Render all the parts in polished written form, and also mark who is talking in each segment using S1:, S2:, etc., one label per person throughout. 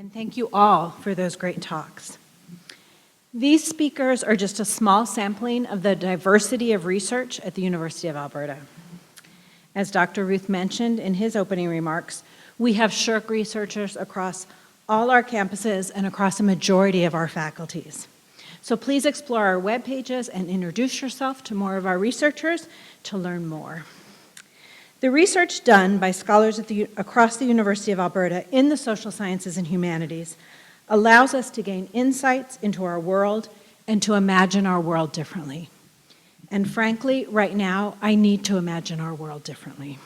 S1: And thank you all for those great talks. These speakers are just a small sampling of the diversity of research at the University of Alberta. As Dr. Ruth mentioned in his opening remarks, we have SSHRC researchers across all our campuses and across a majority of our faculties. So please explore our web pages and introduce yourself to more of our researchers to learn more. The research done by scholars across the University of Alberta in the social sciences and humanities allows us to gain insights into our world and to imagine our world differently. And frankly, right now, I need to imagine our world differently.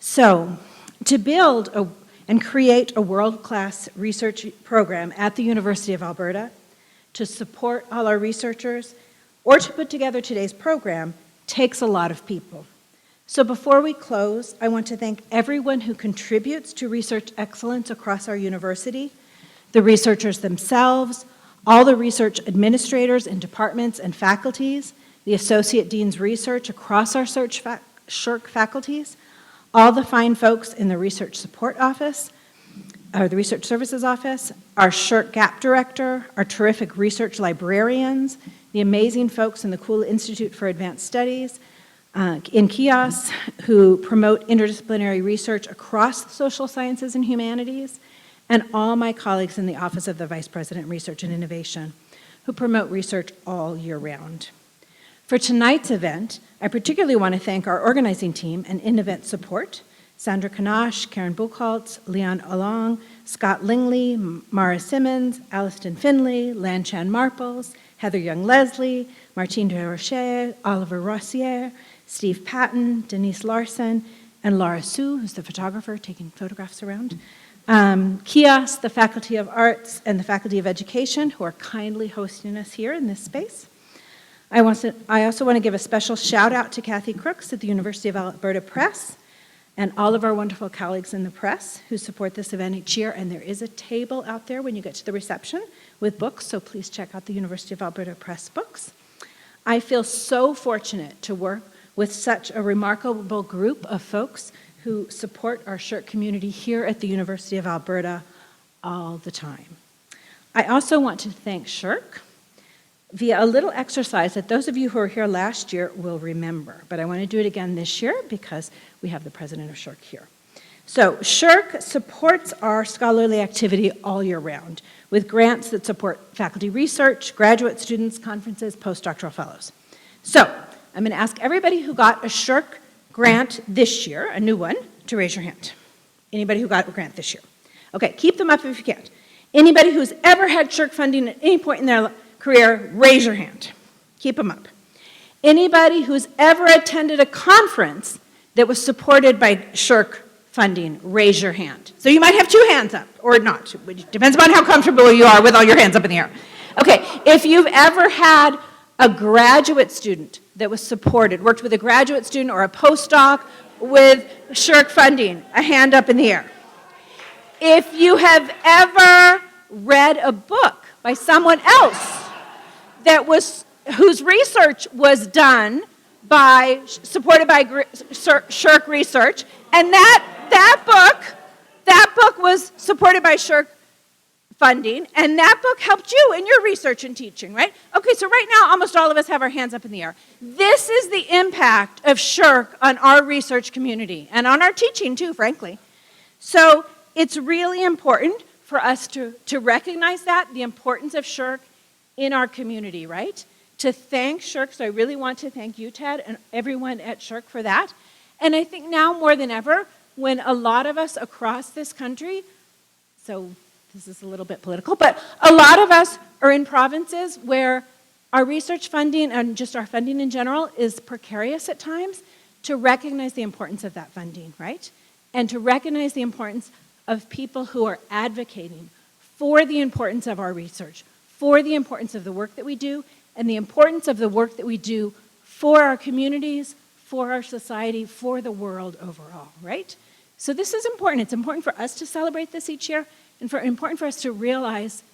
S1: So, to build and create a world-class research program at the University of Alberta, to support all our researchers, or to put together today's program takes a lot of people. So before we close, I want to thank everyone who contributes to research excellence across our university, the researchers themselves, all the research administrators in departments and faculties, the Associate Dean's Research across our SSHRC faculties, all the fine folks in the Research Support Office, or the Research Services Office, our SSHRC Gap Director, our terrific research librarians, the amazing folks in the Cool Institute for Advanced Studies, in KIOS, who promote interdisciplinary research across the social sciences and humanities, and all my colleagues in the Office of the Vice President, Research and Innovation, who promote research all year round. For tonight's event, I particularly want to thank our organizing team and in-event support, Sandra Kanash, Karen Buchholz, Leon Along, Scott Lingley, Mara Simmons, Alliston Finley, Lanchan Marples, Heather Young-Leslie, Martine de Rocher, Oliver Rossier, Steve Patton, Denise Larson, and Laura Sue, who's the photographer taking photographs around. KIOS, the Faculty of Arts, and the Faculty of Education, who are kindly hosting us here in this space. I also want to give a special shout out to Kathy Crooks at the University of Alberta Press, and all of our wonderful colleagues in the press who support this event each year. And there is a table out there when you get to the reception with books, so please check out the University of Alberta Press books. I feel so fortunate to work with such a remarkable group of folks who support our SSHRC community here at the University of Alberta all the time. I also want to thank SSHRC via a little exercise that those of you who were here last year will remember, but I want to do it again this year because we have the president of SSHRC here. So SSHRC supports our scholarly activity all year round with grants that support faculty research, graduate students, conferences, postdoctoral fellows. So I'm going to ask everybody who got a SSHRC grant this year, a new one, to raise your hand. Anybody who got a grant this year? Okay, keep them up if you can. Anybody who's ever had SSHRC funding at any point in their career, raise your hand. Keep them up. Anybody who's ever attended a conference that was supported by SSHRC funding, raise your hand. So you might have two hands up, or not. It depends upon how comfortable you are with all your hands up in the air. Okay, if you've ever had a graduate student that was supported, worked with a graduate student or a postdoc with SSHRC funding, a hand up in the air. If you have ever read a book by someone else whose research was done by, supported by SSHRC research, and that book was supported by SSHRC funding, and that book helped you in your research and teaching, right? Okay, so right now, almost all of us have our hands up in the air. This is the impact of SSHRC on our research community, and on our teaching too, frankly. So it's really important for us to recognize that, the importance of SSHRC in our community, right? To thank SSHRC, so I really want to thank you, Ted, and everyone at SSHRC for that. And I think now more than ever, when a lot of us across this country, so this is a little bit political, but a lot of us are in provinces where our research funding and just our funding in general is precarious at times, to recognize the importance of that funding, right? And to recognize the importance of people who are advocating for the importance of our research, for the importance of the work that we do, and the importance of the work that we do for our communities, for our society, for the world overall, right? So this is important. It's important for us to celebrate this each year, and important for us to realize,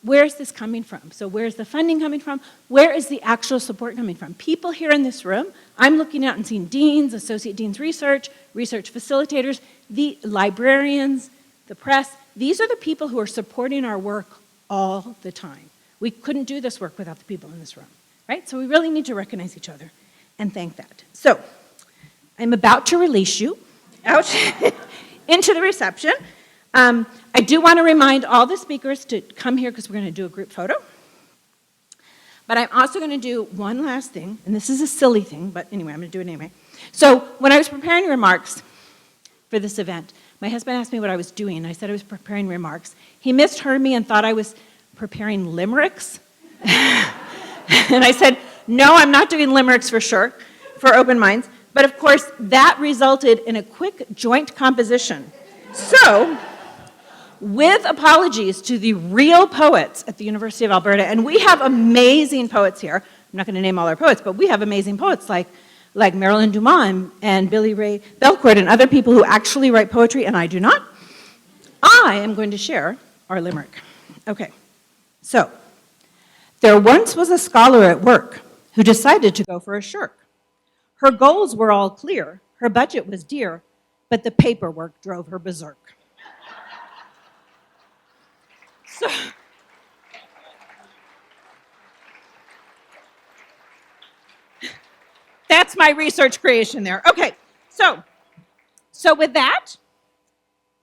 S1: where's this coming from? So where's the funding coming from? Where is the actual support coming from? People here in this room, I'm looking out and seeing deans, associate deans research, research facilitators, the librarians, the press. These are the people who are supporting our work all the time. We couldn't do this work without the people in this room, right? So we really need to recognize each other and thank that. So I'm about to release you out into the reception. I do want to remind all the speakers to come here because we're going to do a group photo. But I'm also going to do one last thing, and this is a silly thing, but anyway, I'm going to do it anyway. So when I was preparing remarks for this event, my husband asked me what I was doing, and I said I was preparing remarks. He misheard me and thought I was preparing limericks. And I said, no, I'm not doing limericks for sure, for Open Minds. But of course, that resulted in a quick joint composition. So, with apologies to the real poets at the University of Alberta, and we have amazing poets here. I'm not going to name all our poets, but we have amazing poets like Marilyn Dumas and Billy Ray Belcourt and other people who actually write poetry, and I do not. I am going to share our limerick. Okay, so, there once was a scholar at work who decided to go for a shirk. Her goals were all clear, her budget was dear, but the paperwork drove her berserk. So, that's my research creation there. Okay, so with that,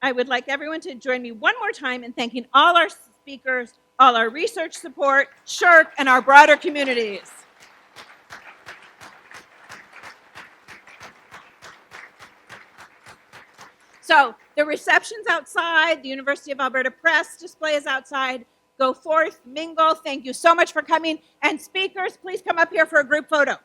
S1: I would like everyone to join me one more time in thanking all our speakers, all our research support, SSHRC, and our broader communities. So the reception's outside, the University of Alberta Press display is outside. Go forth, mingle. Thank you so much for coming. And speakers, please come up here for a group photo.